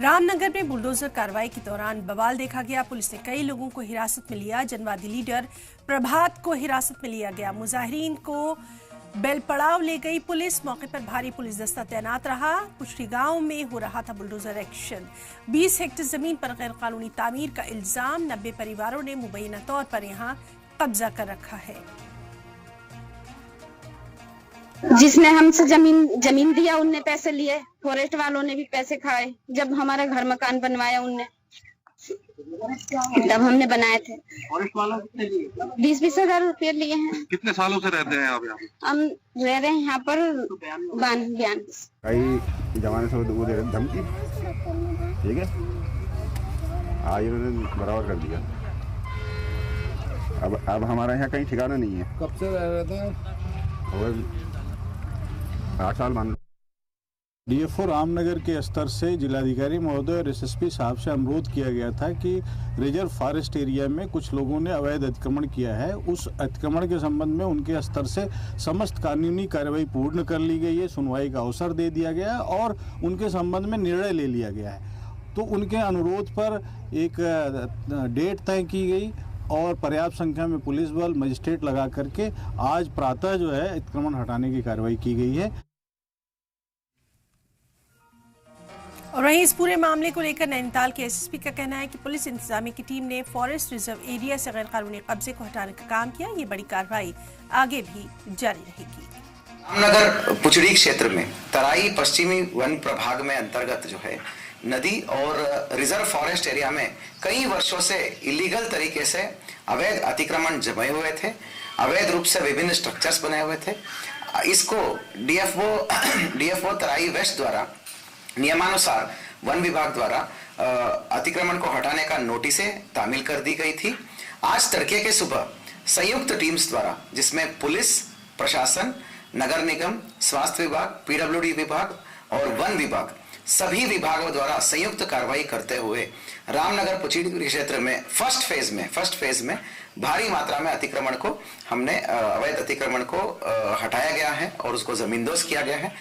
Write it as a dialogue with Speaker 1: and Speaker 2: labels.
Speaker 1: रामनगर में बुलडोजर कार्रवाई के दौरान बवाल देखा गया। पुलिस ने कई लोगों को हिरासत में लिया। जनवादी लीडर प्रभात को हिरासत में लिया गया। मुजाहिरीन को बेलपड़ाव ले गई पुलिस। मौके पर भारी पुलिस दस्ता तैनात रहा। पुछड़ी गांव में हो रहा था बुलडोजर एक्शन। 20 हेक्टेयर जमीन पर गैर कानूनी तामीर का इल्जाम। 90 परिवारों ने मुबैना तौर पर यहां कब्जा कर रखा है।
Speaker 2: जिसने हमसे जमीन दिया उनने पैसे लिए, फॉरेस्ट वालों ने भी पैसे खाए। जब हमारा घर मकान बनवाया उनने, तब हमने बनाए थे।
Speaker 3: फॉरेस्ट वालों कितने लिए?
Speaker 2: 20-20 हजार रुपये लिए हैं।
Speaker 3: कितने सालों से रहते हैं आप यहाँ पे?
Speaker 2: हम रह रहे हैं यहाँ पर बयान।
Speaker 4: कई जमाने से वो दे रहे धमकी, ठीक है, आज उन्होंने बराबर कर दिया। अब हमारा यहाँ कहीं ठिकाना नहीं है।
Speaker 5: कब से रह रहे थे?
Speaker 4: 8 साल मान लो।
Speaker 5: डीएफओ रामनगर के स्तर से जिलाधिकारी महोदय और एसएसपी साहब से अनुरोध किया गया था कि रिजर्व फॉरेस्ट एरिया में कुछ लोगों ने अवैध अतिक्रमण किया है। उस अतिक्रमण के संबंध में उनके स्तर से समस्त कानूनी कार्रवाई पूर्ण कर ली गई है। सुनवाई का अवसर दे दिया गया और उनके संबंध में निर्णय ले लिया गया है। तो उनके अनुरोध पर एक डेट तय की गई और पर्याप्त संख्या में पुलिस बल मजिस्ट्रेट लगा करके आज प्रातः जो है अतिक्रमण हटाने की कार्रवाई की गई है।
Speaker 1: और वहीं इस पूरे मामले को लेकर नैनीताल के एसएसपी का कहना है कि पुलिस इंतजामिया की टीम ने फॉरेस्ट रिजर्व एरिया से गैर कानूनी कब्जे को हटाने का काम किया। ये बड़ी कार्रवाई आगे भी जारी रहेगी।
Speaker 6: रामनगर पुचड़ी क्षेत्र में तराई पश्चिमी वन प्रभाग में अंतर्गत जो है नदी और रिजर्व फॉरेस्ट एरिया में कई वर्षों से इलीगल तरीके से अवैध अतिक्रमण जमे हुए थे। अवैध रूप से विभिन्न स्ट्रक्चर्स बने हुए थे। इसको डीएफओ तराई वेस्ट द्वारा नियमानुसार वन विभाग द्वारा अतिक्रमण को हटाने का नोटिसें तामील कर दी गई थी। आज तड़के के सुबह संयुक्त टीम्स द्वारा, जिसमें पुलिस प्रशासन, नगर निगम, स्वास्थ्य विभाग, पीडब्ल्यूडी विभाग और वन विभाग, सभी विभागों द्वारा संयुक्त कार्रवाई करते हुए रामनगर पुचड़ी क्षेत्र में फर्स्ट फेज में भारी मात्रा में अतिक्रमण को अवैध अतिक्रमण को हटाया गया है और उसको जमींदोज किया गया है।